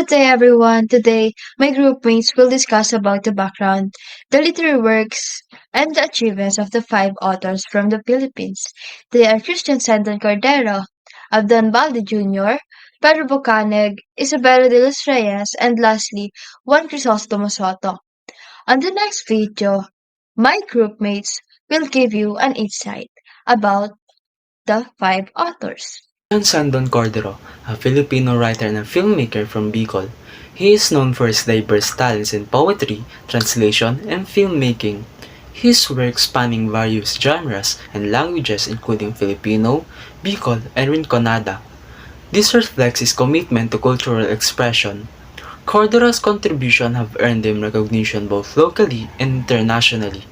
Good day, everyone. Today, my groupmates will discuss about the background, the literary works, and the achievements of the five authors from the Philippines. They are Christian Sandon Cordero, Abdon Balde Jr., Pedro Bocanig, Isabella de los Reyes, and lastly, Juan Crisostomo Soto. On the next video, my groupmates will give you an insight about the five authors. John Sandon Cordero, a Filipino writer and filmmaker from Bicol. He is known for his diverse talents in poetry, translation, and filmmaking. His work spanning various genres and languages including Filipino, Bicol, and Rinconada. This reflects his commitment to cultural expression. Cordero's contributions have earned him recognition both locally and internationally,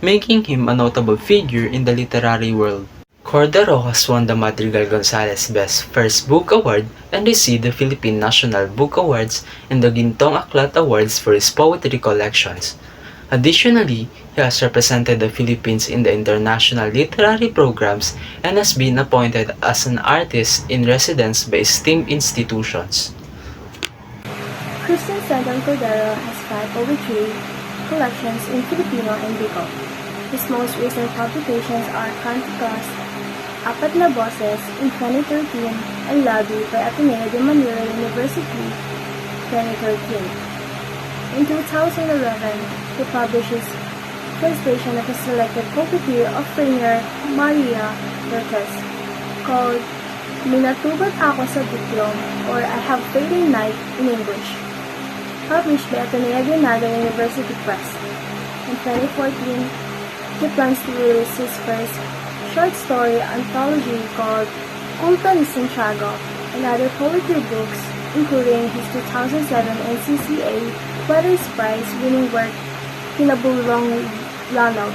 making him a notable figure in the literary world. Cordero has won the Madrigal Gonzalez Best First Book Award and received the Philippine National Book Awards and the Gintong Aklat Awards for his poetry collections. Additionally, he has represented the Philippines in the international literary programs and has been appointed as an artist in residence by esteemed institutions. Christian Sandon Cordero has five poetry collections in Filipino and Bicol. His most recent publications are Canticos, Apat na Boses in 2013 and Labi by Ateneo de Manila University 2013. In 2011, he published his translation of a selected poetry of Rainier Maria Cortez called Minatubat Ako sa Diplom or I Have Faith in Night in English, published by Ateneo de Manila University Press. In 2014, he plans to release his first short story anthology called Culto ni Santiago and other poetry books, including his 2007 NCCA Poetry Prize winning work, Pinabulong Lanao.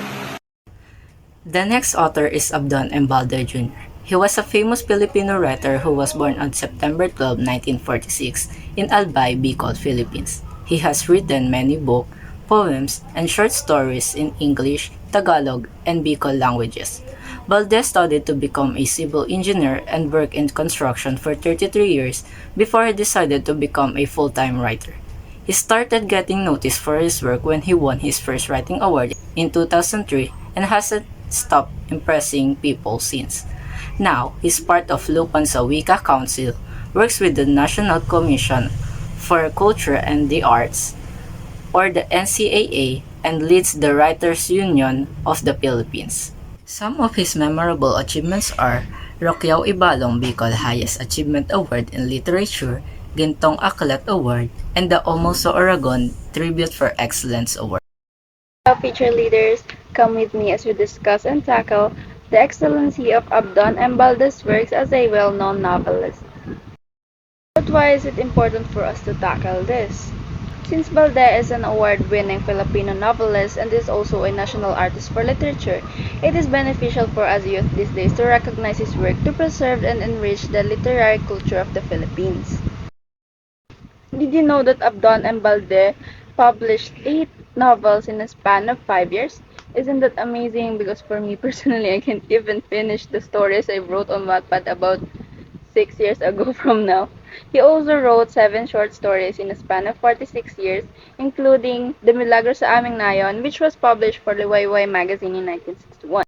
The next author is Abdon Embalde Jr. He was a famous Filipino writer who was born on September 12, 1946 in Albay, Bicol, Philippines. He has written many books, poems, and short stories in English, Tagalog, and Bicol languages. Valdez studied to become a civil engineer and worked in construction for 33 years before he decided to become a full-time writer. He started getting noticed for his work when he won his first writing award in 2003 and hasn't stopped impressing people since. Now, he's part of Lupan sa Wika Council, works with the National Commission for Culture and the Arts, or the NCAA, and leads the Writers' Union of the Philippines. Some of his memorable achievements are Roquiao Ibalong Bicol Highest Achievement Award in Literature, Gintong Aklat Award, and the Omoso Aragon Tribute for Excellence Award. Feature leaders, come with me as we discuss and tackle the excellency of Abdon Embalde's works as a well-known novelist. But why is it important for us to tackle this? Since Balde is an award-winning Filipino novelist and is also a national artist for literature, it is beneficial for us youth these days to recognize his work to preserve and enrich the literary culture of the Philippines. Did you know that Abdon Embalde published 8 novels in a span of 5 years? Isn't that amazing? Because for me personally, I can't even finish the stories I wrote on Wattpad about 6 years ago from now. He also wrote 7 short stories in a span of 46 years, including The Milagro sa Aming Nayon, which was published for the YY magazine in 1961.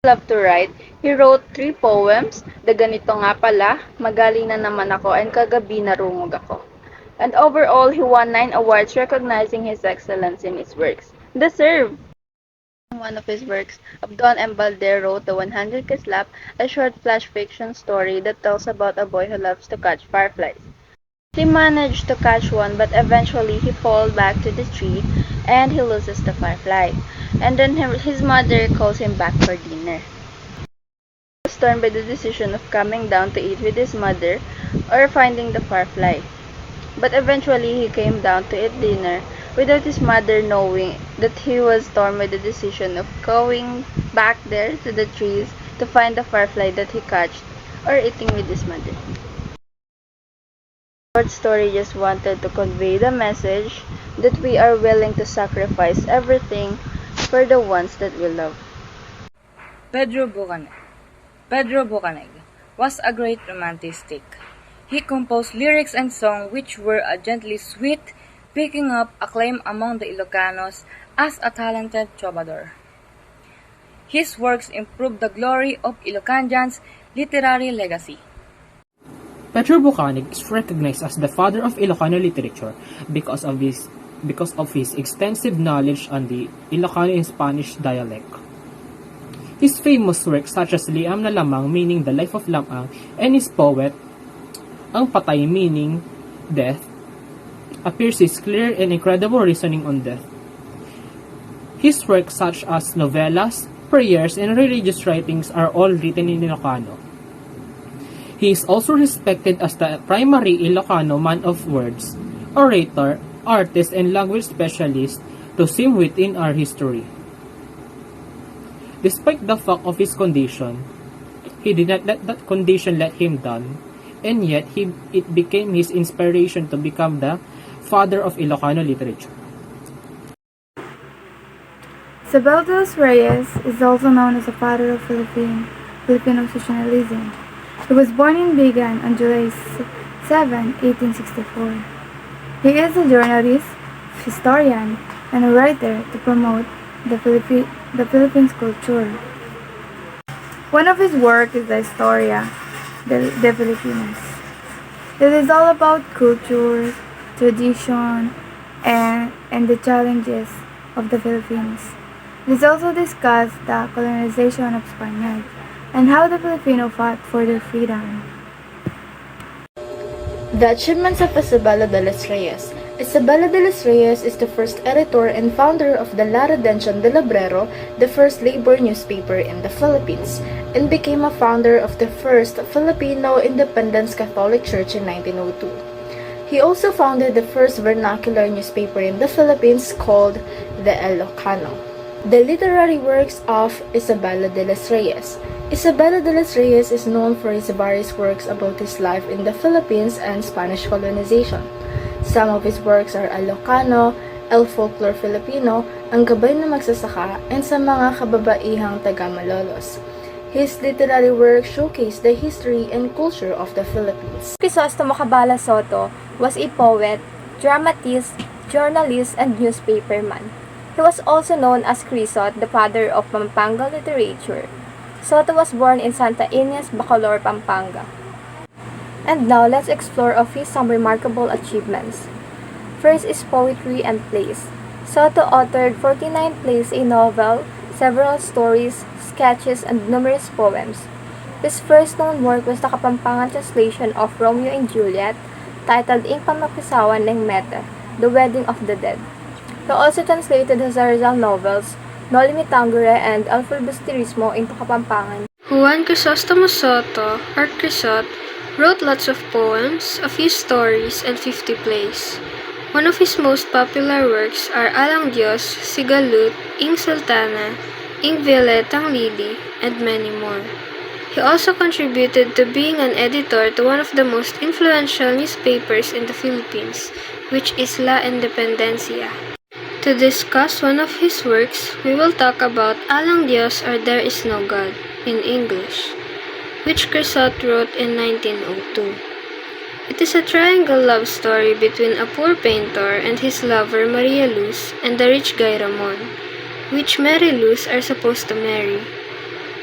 Love to write. He wrote 3 poems, The Ganito Nga Pala, Magaling na Naman Ako, and Kagabi Narungog Ako. And overall, he won 9 awards recognizing his excellence in his works. Deserve! One of his works, Abdon Embalde wrote The 100 Kislap, a short flash fiction story that tells about a boy who loves to catch fireflies. He managed to catch one, but eventually he falls back to the tree and he loses the firefly. And then his mother calls him back for dinner. He was torn by the decision of coming down to eat with his mother or finding the firefly. But eventually he came down to eat dinner without his mother knowing that he was torn by the decision of going back there to the trees to find the firefly that he caught or eating with his mother. The short story just wanted to convey the message that we are willing to sacrifice everything for the ones that we love. Pedro Bocanig was a great romantic. He composed lyrics and songs which were gently sweet, picking up acclaim among the Ilocanos as a talented trovador. His works improved the glory of Ilocandians' literary legacy. Pedro Bucanig is recognized as the father of Ilocano literature because of his extensive knowledge on the Ilocano and Spanish dialect. His famous works such as Liam na Lamang meaning the life of Lamang and his poet Ang Patay meaning death appears his clear and incredible reasoning on death. His works such as novellas, prayers, and religious writings are all written in Ilocano. He is also respected as the primary Ilocano man of words, orator, artist, and language specialist to seem within our history. Despite the fact of his condition, he did not let that condition let him down, and yet it became his inspiration to become the father of Ilocano literature. Isabel de los Reyes is also known as the father of Filipino socialism. He was born in Bigan on July 7, 1864. He is a journalist, historian, and a writer to promote the Philippines culture. One of his works is the Historia de Filipinas. It is all about culture, tradition, and the challenges of the Philippines. It is also discussed the colonization of Spaniards and how the Filipino fought for their freedom. The achievements of Isabela de los Reyes. Isabela de los Reyes is the first editor and founder of the La Redención del Obrero, the first labor newspaper in the Philippines, and became a founder of the first Filipino Independence Catholic Church in 1902. He also founded the first vernacular newspaper in the Philippines called the Ilocano. The literary works of Isabela de los Reyes. Isabela de los Reyes is known for his various works about his life in the Philippines and Spanish colonization. Some of his works are Ilocano, El Folklore Filipino, Ang Gabay na Magsasaka, and sa mga kababaihang taga-Malolos. His literary works showcase the history and culture of the Philippines. Crisostomo Cabala Soto was a poet, dramatist, journalist, and newspaperman. He was also known as Crisot, the father of Pampanga literature. Soto was born in Santa Ines, Bacolor, Pampanga. And now let's explore of his some remarkable achievements. First is poetry and plays. Soto authored 49 plays, a novel, several stories, sketches, and numerous poems. His first known work was the Kapampangan translation of Romeo and Juliet, titled Ing Pamapisawan ng Mete, The Wedding of the Dead. He also translated his Rizal novels, Noli Me Tangere and El Filibusterismo into Kapampangan. Juan Crisostomo Soto, or Crisot, wrote lots of poems, a few stories, and 50 plays. One of his most popular works are Alang Dios, Sigalut, Ing Sultana, Ing Violetang Lili, and many more. He also contributed to being an editor to one of the most influential newspapers in the Philippines, which is La Independencia. To discuss one of his works, we will talk about Alang Dios or There Is No God in English, which Crisot wrote in 1902. It is a triangle love story between a poor painter and his lover Maria Luz and the rich guy Ramon, which Mary Luz are supposed to marry.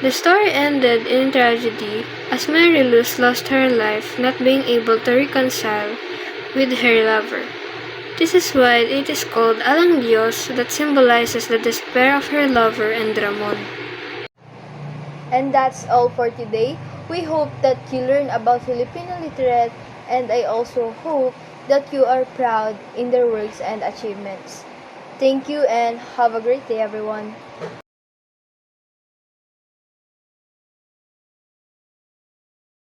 The story ended in tragedy as Mary Luz lost her life not being able to reconcile with her lover. This is why it is called Alang Dios, that symbolizes the despair of her lover and Ramon. And that's all for today. We hope that you learn about Filipino literature, and I also hope that you are proud in their works and achievements. Thank you and have a great day, everyone.